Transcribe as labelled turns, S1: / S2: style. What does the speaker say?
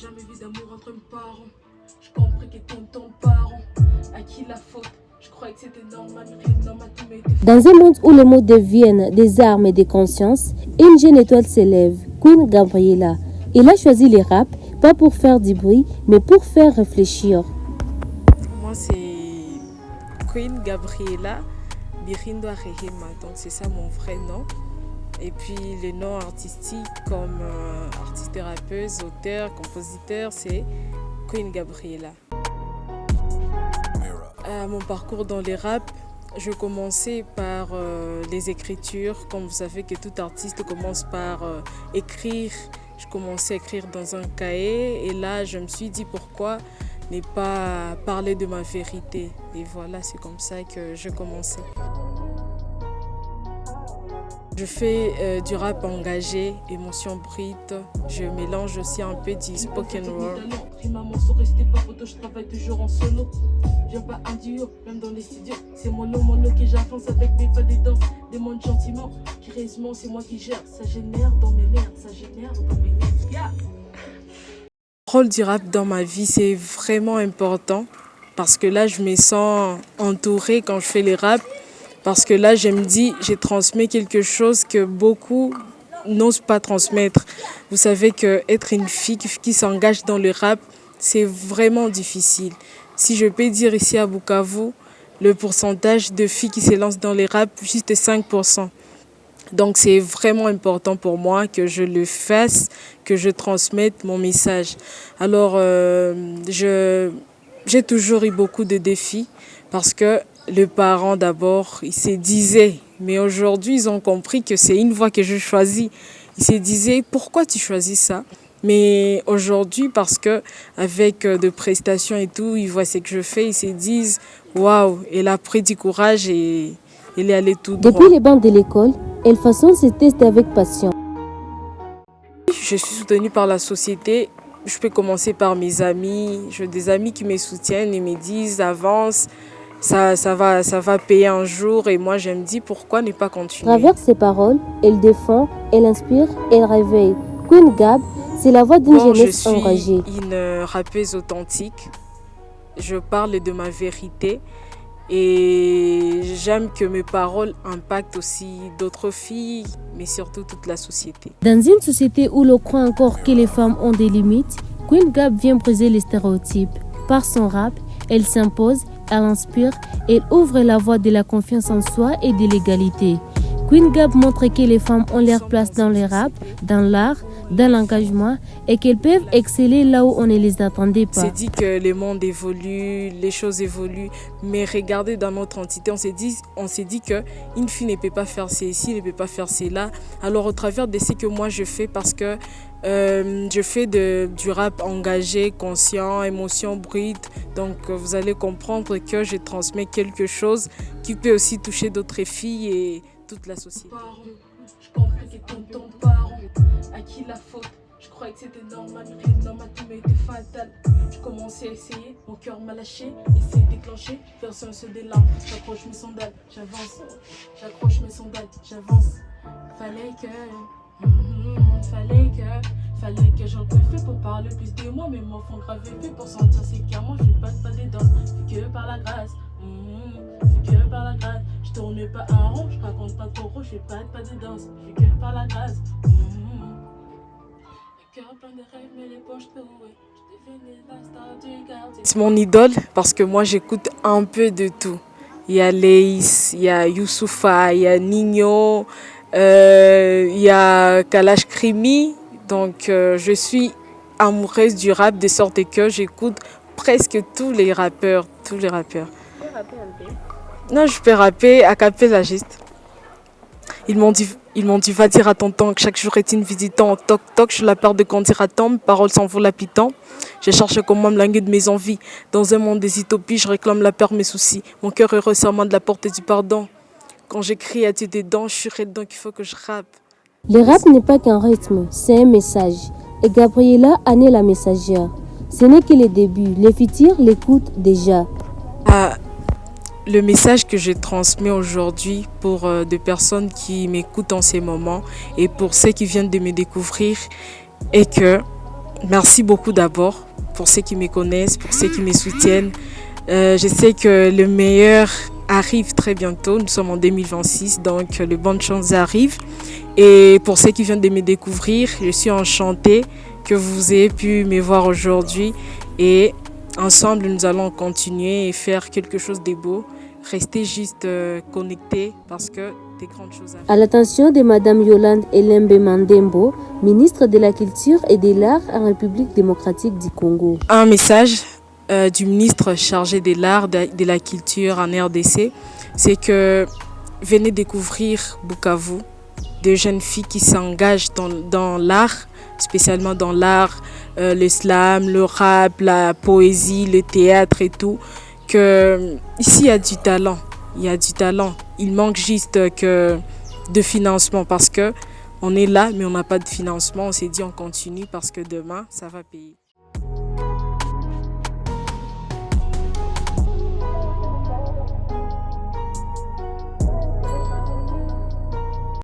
S1: jamais vu d'amour entre mes parents. Je compris que ton parent. À qui la faute? Je croyais que c'était normal, mais rien dans ma tout m'était faux.
S2: Dans un monde où les mots deviennent des armes et des consciences, une jeune étoile s'élève, Queen Gabriela. Elle a choisi les rap, pas pour faire du bruit, mais pour faire réfléchir.
S1: Moi, c'est Queen Gabriela Birindo Rehema, donc c'est ça mon vrai nom. Et puis le nom artistique comme artiste thérapeute, auteur, compositeur, c'est Queen Gabriela. Mon parcours dans les rap, je commençais par les écritures. Comme vous savez que tout artiste commence par écrire. Je commençais à écrire dans un cahier et là je me suis dit pourquoi ne pas parler de ma vérité. Et voilà, c'est comme ça que je commençais. Je fais du rap engagé, émotion brute. Je mélange aussi un peu du spoken word. Je travaille toujours en solo. Je viens pas un duo, même dans les studios. C'est mono que j'avance avec des pas des danses. Demande gentiment, curieusement, c'est moi qui gère. Ça génère dans mes nerfs, ça génère dans mes nerfs. Yeah. Le rôle du rap dans ma vie, c'est vraiment important. Parce que là, je me sens entourée quand je fais les raps. Parce que là, je me dis, je transmets quelque chose que beaucoup n'osent pas transmettre. Vous savez qu'être une fille qui s'engage dans le rap, c'est vraiment difficile. Si je peux dire ici à Bukavu, le pourcentage de filles qui se lancent dans les rap, juste 5%. Donc c'est vraiment important pour moi que je le fasse, que je transmette mon message. Alors j'ai toujours eu beaucoup de défis parce que les parents d'abord, ils se disaient, mais aujourd'hui ils ont compris que c'est une voie que je choisis. Ils se disaient, pourquoi tu choisis ça? Mais aujourd'hui, parce que avec de prestations et tout, ils voient ce que je fais, ils se disent, waouh, elle a pris du courage et elle est allée tout droit.
S2: Depuis les bancs de l'école, elle façonne ses tests avec passion.
S1: Je suis soutenue par la société. Je peux commencer par mes amis. J'ai des amis qui me soutiennent et me disent, avance. Ça va payer un jour et moi je me dis pourquoi ne pas continuer.
S2: À travers ses paroles, elle défend, elle inspire, elle réveille. Queen Gab, c'est la voix d'une jeunesse engagée.
S1: Je suis une rappeuse authentique. Je parle de ma vérité et j'aime que mes paroles impactent aussi d'autres filles, mais surtout toute la société.
S2: Dans une société où l'on croit encore que les femmes ont des limites, Queen Gab vient briser les stéréotypes. Par son rap, elle s'impose, elle inspire, elle ouvre la voie de la confiance en soi et de l'égalité. Queen Gab montre que les femmes ont leur place dans le rap, dans l'art, dans l'engagement et qu'elles peuvent exceller là où on ne les attendait pas.
S1: On s'est dit que le monde évolue, les choses évoluent, mais regardez dans notre entité, on s'est dit qu'une fille ne peut pas faire ceci, ne peut pas faire cela. Alors au travers de ce que moi je fais, parce que je fais du rap engagé, conscient, émotion brute. Donc vous allez comprendre que je transmets quelque chose qui peut aussi toucher d'autres filles et toute la société. Je comprends que ton parent, à qui la faute? Je croyais que c'était normal, mais rien dans ma tout m'était fatal. Je commençais à essayer, mon cœur m'a lâché, essayer de déclencher, faire un des larmes. J'accroche mes sandales, j'avance, j'accroche mes sandales, j'avance. Fallait que j'en fait pour parler plus de moi, mais mon fond grave fait pour sentir c'est clairement je pas des danses, que par la grâce, que par la grâce, je tourne pas un rond, je raconte pas trop, je fais pas de danse, que par la grâce, le cœur plein de rêves mais les poches trouées, je devenais la star du quartier. C'est mon idole parce que moi j'écoute un peu de tout. Il y a Leïs, il y a Youssoufa, il y a Nino, il y a Kalash Krimi. Donc je suis amoureuse du rap de sorte que j'écoute presque tous les rappeurs. Tu peux rapper un peu? Non, je peux rapper à cappella juste. Ils m'ont dit va dire à tonton que chaque jour est une visitant. Toc toc, je la peur de grandir à temps, paroles sans vous l'apitant. Je cherche comment me languer de mes envies. Dans un monde des utopies, je réclame la peur, mes soucis. Mon cœur est resserrement de la porte du pardon. Quand j'écris à Dieu des dents, je suis dedans qu'il faut que je rappe.
S2: Le rap n'est pas qu'un rythme, c'est un message. Et Gabriela en est la messagère. Ce n'est que le début, les futurs l'écoutent déjà.
S1: Le message que je transmets aujourd'hui pour des personnes qui m'écoutent en ces moments et pour ceux qui viennent de me découvrir est que merci beaucoup d'abord pour ceux qui me connaissent, pour ceux qui me soutiennent. Je sais que le meilleur arrive très bientôt. Nous sommes en 2026, donc les bonnes choses arrivent. Et pour ceux qui viennent de me découvrir, je suis enchantée que vous ayez pu me voir aujourd'hui. Et ensemble, nous allons continuer et faire quelque chose de beau. Restez juste connectés parce que des grandes choses arrivent.
S2: À l'attention de Madame Yolande Elembe Mandembo, ministre de la Culture et de l'Art en République démocratique du Congo.
S1: Un message du ministre chargé de l'art, de la culture en RDC, c'est que venez découvrir Bukavu, de jeunes filles qui s'engagent dans l'art, spécialement dans l'art, le slam, le rap, la poésie, le théâtre et tout, que ici il y a du talent, il manque juste que de financement parce que on est là mais on n'a pas de financement, on s'est dit on continue parce que demain ça va payer.